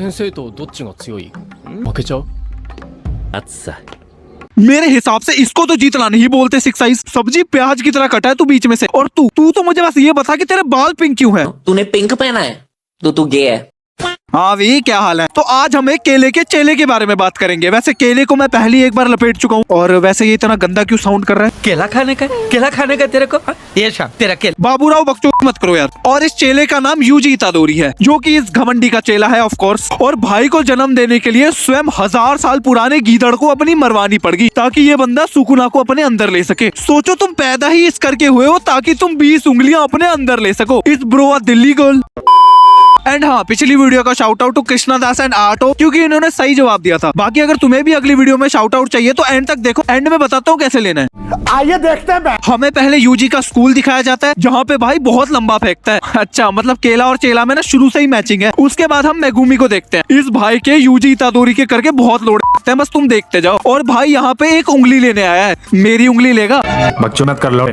先生とどっちが強い？負けちゃう？暑さ मेरे हिसाब से इसको तो जीतना नहीं बोलते। सिक्स साइज सब्जी प्याज की तरह कटा है तू बीच में से। और तू तू तो मुझे बस ये बता कि तेरे बाल पिंक क्यों है? तूने पिंक पहना है तो तू गे है। हाँ भी क्या हाल है? तो आज हम एक केले के चेले के बारे में बात करेंगे। वैसे केले को मैं पहले एक बार लपेट चुका हूँ। और वैसे ये इतना गंदा क्यों साउंड कर रहा है? केला खाने का तेरे को ये शाम तेरा केला। बाबूराव बकचोद मत करो यार। और इस चेले का नाम यूजी इतादोरी है, जो कि इस घमंडी का चेला है ऑफ कोर्स। और भाई को जन्म देने के लिए स्वयं 1000 साल पुराने गीदड़ को अपनी मरवानी पड़ गई, ताकि ये बंदा सुकुना को अपने अंदर ले सके। सोचो तुम पैदा ही इस करके हुए हो ताकि तुम 20 उंगलियां अपने अंदर ले सको। इस ब्रो दिल्ली गर्ल। एंड हाँ, पिछली वीडियो का shout out to Krishna Das and Arto, क्योंकि इन्होंने सही जवाब दिया था। बाकी अगर तुम्हें भी अगली वीडियो में शाउट आउट चाहिए तो एंड तक देखो, एंड में बताता हूँ कैसे लेना है। आइए देखते हैं। हमें पहले यूजी का स्कूल दिखाया जाता है, जहाँ पे भाई बहुत लंबा फेंकता है। अच्छा, मतलब केला और चेला में ना शुरू से ही मैचिंग है। उसके बाद हम मेगुमी को देखते हैं। इस भाई के यूजी इतादोरी के करके बहुत लोड हैं, बस तुम देखते जाओ। और भाई यहाँ पे एक उंगली लेने आया है। मेरी उंगली लेगा? बच्चों मत कर लो।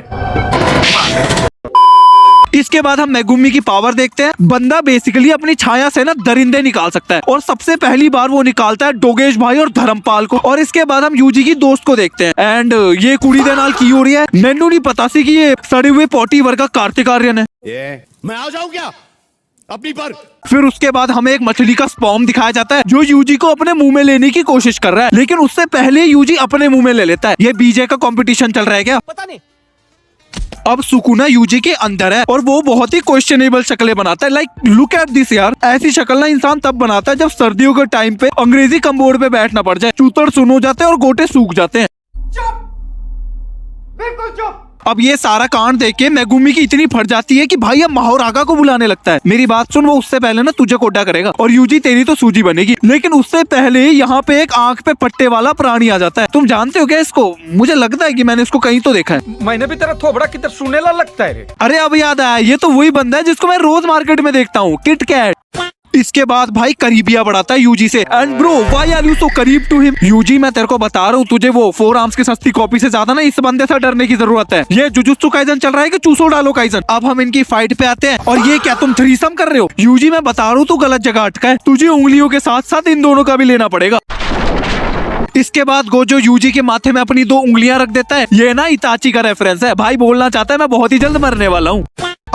इसके बाद हम मेगुमी की पावर देखते हैं। बंदा बेसिकली अपनी छाया से ना दरिंदे निकाल सकता है, और सबसे पहली बार वो निकालता है डोगेश भाई और धर्मपाल को। और इसके बाद हम यूजी की दोस्त को देखते हैं। एंड ये कुड़ी दे नाल की हो रही है, मैनू नहीं पता सी कि ये सड़े हुए पोटी वर्ग का कार्तिक आर्यन है। मैं आ जाऊं क्या अपनी पर? फिर उसके बाद हमें एक मछली का स्पर्म दिखाया जाता है, जो यूजी को अपने मुंह में लेने की कोशिश कर रहा है, लेकिन उससे पहले यूजी अपने मुंह में ले लेता है। ये बीजे का कंपटीशन चल रहा है क्या? पता नहीं। अब सुकुना यूजी के अंदर है, और वो बहुत ही क्वेश्चनेबल शक्लें बनाता है। लाइक लुक एट दिस यार। ऐसी शक्ल ना इंसान तब बनाता है जब सर्दियों के टाइम पे अंग्रेजी कम्बोर्ड पे बैठना पड़ जाए, चूतड़ सुन हो जाते हैं और गोटे सूख जाते हैं। बिल्कुल चुप। अब ये सारा कांड देख के मेगुमी की इतनी फट जाती है कि भाई अब माहोरागा को बुलाने लगता है। मेरी बात सुन, वो उससे पहले ना तुझे कोडा करेगा, और यूजी तेरी तो सूजी बनेगी। लेकिन उससे पहले यहाँ पे एक आंख पे पट्टे वाला प्राणी आ जाता है। तुम जानते हो क्या इसको? मुझे लगता है कि मैंने इसको कहीं तो देखा है। मैंने भी तेरा थोबड़ा किधर सुनेला लगता है रे। अरे अब याद आया, ये तो वही बंदा है जिसको मैं रोज मार्केट में देखता हूँ, किट कैट। इसके बाद भाई करीबिया बढ़ाता है यूजी से। And bro why are you so करीब टू हिम? यूजी मैं तेरे को बता रहा हूँ, तुझे वो 4 आर्म्स की सस्ती कॉपी से ज्यादा ना इस बंदे से डरने की जरूरत है। ये जुजुत्सु काइजन चल रहा है कि चूसो डालो काइजन? अब हम इनकी फाइट पे आते हैं। और ये क्या तुम थ्रीसम कर रहे हो? यूजी मैं बता रहा हूँ, तू गलत जगह अटका है। तुझे उंगलियों के साथ साथ इन दोनों का भी लेना पड़ेगा। इसके बाद गोजो यूजी के माथे में अपनी 2 उंगलियां रख देता है। ये ना इताची का रेफरेंस है। भाई बोलना चाहता है मैं बहुत ही जल्द मरने वाला हूँ।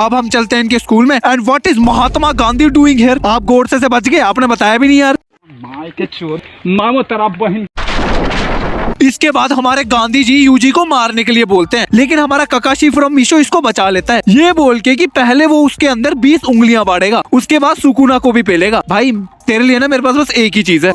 अब हम चलते हैं इनके स्कूल में। And what is Mahatma Gandhi doing here? आप गोडसे से बच गए, आपने बताया भी नहीं यार। माय के चोर मामो तेरा बहन। इसके बाद हमारे गांधी जी यूजी को मारने के लिए बोलते हैं, लेकिन हमारा ककाशी फ्रॉम मिशो इसको बचा लेता है, ये बोल के कि पहले वो उसके अंदर 20 उंगलियां बांटेगा, उसके बाद सुकुना को भी पेलेगा। भाई तेरे लिए ना मेरे पास बस एक ही चीज है।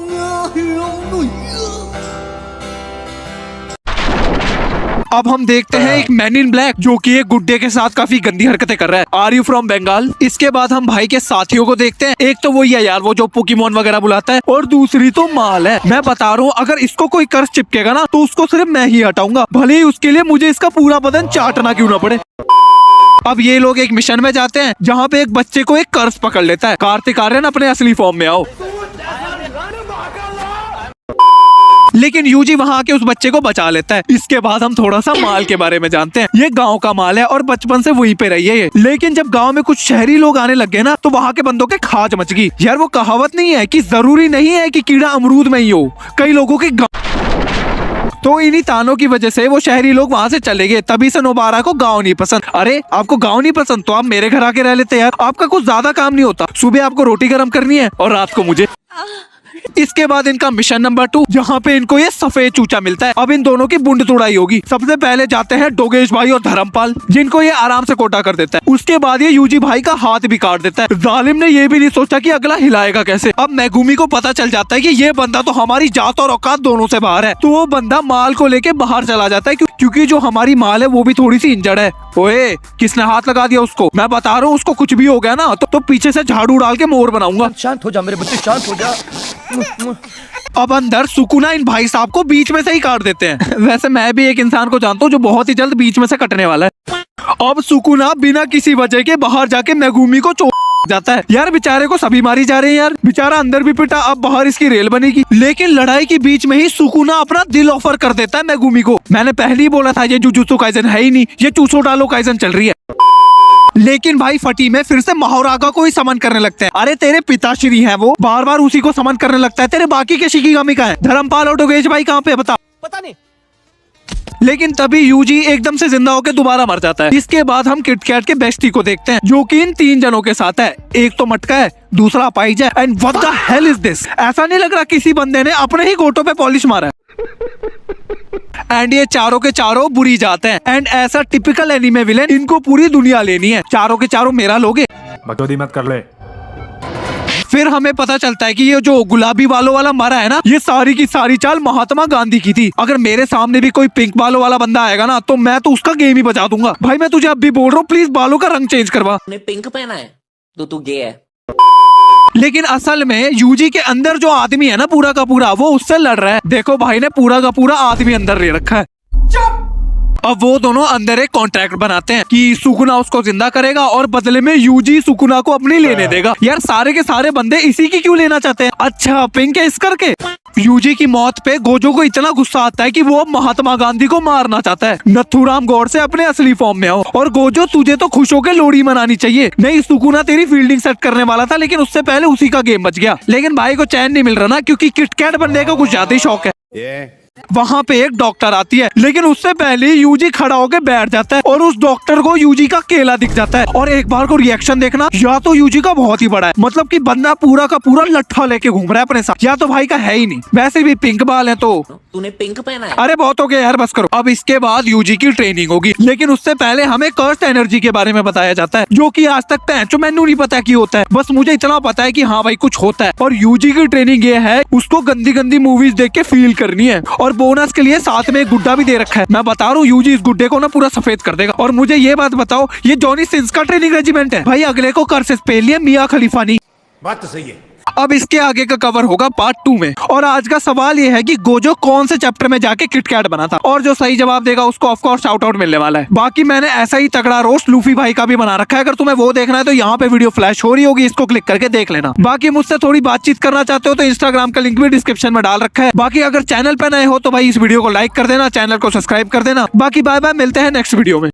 अब हम देखते हैं एक मैन इन ब्लैक, जो कि एक गुड्डे के साथ काफी गंदी हरकतें कर रहा है। Are you from Bengal? इसके बाद हम भाई के साथियों को देखते हैं। एक तो वही है यार, वो जो पोकेमोन वगैरह बुलाता है, और दूसरी तो माल है। मैं बता रहा हूँ, अगर इसको कोई कर्ज चिपकेगा ना तो उसको सिर्फ मैं ही हटाऊंगा, भले ही उसके लिए मुझे इसका पूरा बदन चाटना क्यों ना पड़े। अब ये लोग एक मिशन में जाते हैं, जहाँ पे एक बच्चे को एक कर्ज पकड़ लेता है। कार्तिक आर्यन अपने असली फॉर्म में आओ। लेकिन यूजी वहाँ आके उस बच्चे को बचा लेता है। इसके बाद हम थोड़ा सा माल के बारे में जानते हैं। ये गांव का माल है और बचपन से वहीं पे रही है ये। लेकिन जब गांव में कुछ शहरी लोग आने लग गए ना, तो वहाँ के बंदों के खाज मच गई। यार वो कहावत नहीं है कि जरूरी नहीं है कि कीड़ा अमरूद में ही हो, कई लोगों के तो इन्हीं तानों की वजह से वो शहरी लोग वहाँ से चले गए। तभी से नोबारा को गाँव नहीं पसंद। अरे आपको गाँव नहीं पसंद तो आप मेरे घर आके रह लेते यार, आपका कुछ ज्यादा काम नहीं होता। सुबह आपको रोटी गर्म करनी है और रात को मुझे। इसके बाद इनका मिशन नंबर 2, जहाँ पे इनको ये सफेद चूचा मिलता है। अब इन दोनों की बुंड तोड़ाई होगी। सबसे पहले जाते हैं डोगेश भाई और धर्मपाल, जिनको ये आराम से कोटा कर देता है। उसके बाद ये यूजी भाई का हाथ भी काट देता है। जालिम ने ये भी नहीं सोचा कि अगला हिलाएगा कैसे। अब मेगुमी को पता चल जाता है कि ये बंदा तो हमारी जात और औकात दोनों से बाहर है, तो वो बंदा माल को लेके बाहर चला जाता है, क्योंकि जो हमारी माल है वो भी थोड़ी सी इंजर्ड है। ओए किसने हाथ लगा दिया उसको? मैं बता रहा हूँ, उसको कुछ भी हो गया ना तो पीछे से झाड़ू डाल के मोर बनाऊंगा। शांत हो जा मेरे बच्चे, शांत हो जा। अब अंदर सुकुना इन भाई साहब को बीच में से ही काट देते हैं। वैसे मैं भी एक इंसान को जानता हूँ जो बहुत ही जल्द बीच में से कटने वाला है। अब सुकुना बिना किसी वजह के बाहर जाके मेगुमी को चोट जाता है। यार बेचारे को सभी मारी जा रहे हैं यार, बेचारा अंदर भी पिटा, अब बाहर इसकी रेल बनेगी। लेकिन लड़ाई के बीच में ही सुकुना अपना दिल ऑफर कर देता है मेगुमी को। मैंने पहले ही बोला था ये जुजुत्सु काइजन है ही नहीं, ये चूसो डालो काइजन चल रही है। लेकिन भाई फटी में फिर से महारागा को ही समन करने लगते हैं। अरे तेरे पिताश्री है वो, बार बार उसी को समन करने लगता है। तेरे बाकी के शिकीगामी का है? धर्मपाल और डोगेश भाई कहाँ पे है बता? पता नहीं। लेकिन तभी यूजी एकदम से जिंदा होकर दोबारा मर जाता है। इसके बाद हम किटकैट के बेस्टी को देखते हैं जो कि इन 3 जनों के साथ है। एक तो मटका है, दूसरा पाइज है, and what the hell is this? ऐसा नहीं लग रहा किसी बंदे ने अपने ही गोटों पे पॉलिश मारा है। एंड ये चारों के चारों बुरी जाते हैं। एंड ऐसा टिपिकल एनीमे विलेन, इनको पूरी दुनिया लेनी है। चारों के चारों मेरा लोगे। बकचोदी मत कर ले। फिर हमें पता चलता है कि ये जो गुलाबी बालों वाला मरा है ना, ये सारी की सारी चाल महात्मा गांधी की थी। अगर मेरे सामने भी कोई पिंक बालों वाला बंदा आएगा ना, तो मैं तो उसका गेम ही बजा दूंगा। भाई मैं तुझे अब भी बोल रहा हूँ, प्लीज बालों का रंग चेंज करवा। तूने पिंक पहना है तो तू गे है। लेकिन असल में यूजी के अंदर जो आदमी है ना पूरा का पूरा, वो उससे लड़ रहा है। देखो भाई ने पूरा का पूरा आदमी अंदर ले रखा है। अब वो दोनों अंदर एक कॉन्ट्रैक्ट बनाते हैं कि सुकुना उसको जिंदा करेगा और बदले में यूजी सुकुना को अपनी लेने देगा। यार सारे के सारे बंदे इसी की क्यों लेना चाहते हैं? अच्छा पिंक है इस करके। यूजी की मौत पे गोजो को इतना गुस्सा आता है कि वो अब महात्मा गांधी को मारना चाहता है। नथुराम गौड़ से अपने असली फॉर्म में आओ। और गोजो तुझे तो खुश होकर लोड़ी मनानी चाहिए। नहीं, सुकुना तेरी फील्डिंग सेट करने वाला था, लेकिन उससे पहले उसी का गेम बच गया। लेकिन भाई को चैन नहीं मिल रहा ना, क्योंकि किटकैट बनने का कुछ ज्यादा ही शौक है। वहाँ पे एक डॉक्टर आती है, लेकिन उससे पहले यूजी खड़ा होकर बैठ जाता है और उस डॉक्टर को यूजी का केला दिख जाता है। और एक बार को रिएक्शन देखना, या तो यूजी का बहुत ही बड़ा है, मतलब कि बंदा पूरा का पूरा लट्ठा लेके घूम रहा है अपने साथ, या तो भाई का है ही नहीं। वैसे भी पिंक बाल है तो। तूने पिंक पहना है। अरे बहुत हो गया यार, बस करो। अब इसके बाद यूजी की ट्रेनिंग होगी, लेकिन उससे पहले हमें कर्स्ट एनर्जी के बारे में बताया जाता है, जो कि आज तक पैंचो मैनू नहीं पता की होता है। बस मुझे इतना पता है कि हाँ भाई कुछ होता है। और यूजी की ट्रेनिंग ये है, उसको गंदी गंदी मूवीज देख के फील करनी है। और बोनस के लिए साथ में एक गुड्डा भी दे रखा है। मैं बता रहा हूँ यूजी इस गुड्डे को ना पूरा सफेद कर देगा। और मुझे ये बात बताओ, ये जॉनी सिंस का ट्रेनिंग रेजिमेंट है भाई। अगले को कर्सेस पे लिया मियां खलीफा नहीं। बात तो सही है। अब इसके आगे का कवर होगा पार्ट 2 में। और आज का सवाल ये है कि गोजो कौन से चैप्टर में जाके किटकैट बना था, और जो सही जवाब देगा उसको ऑफ कोर्स शाउट आउट मिलने वाला है। बाकी मैंने ऐसा ही तगड़ा रोस्ट लूफी भाई का भी बना रखा है। अगर तुम्हें वो देखना है तो यहाँ पे वीडियो फ्लैश हो रही होगी, इसको क्लिक करके देख लेना। बाकी मुझसे थोड़ी बातचीत करना चाहते हो तो इंस्टाग्राम का लिंक भी डिस्क्रिप्शन में डाल रखा है। बाकी अगर चैनल पे नए हो तो भाई इस वीडियो को लाइक कर देना, चैनल को सब्सक्राइब कर देना। बाकी बाय बाय, मिलते हैं नेक्स्ट वीडियो में।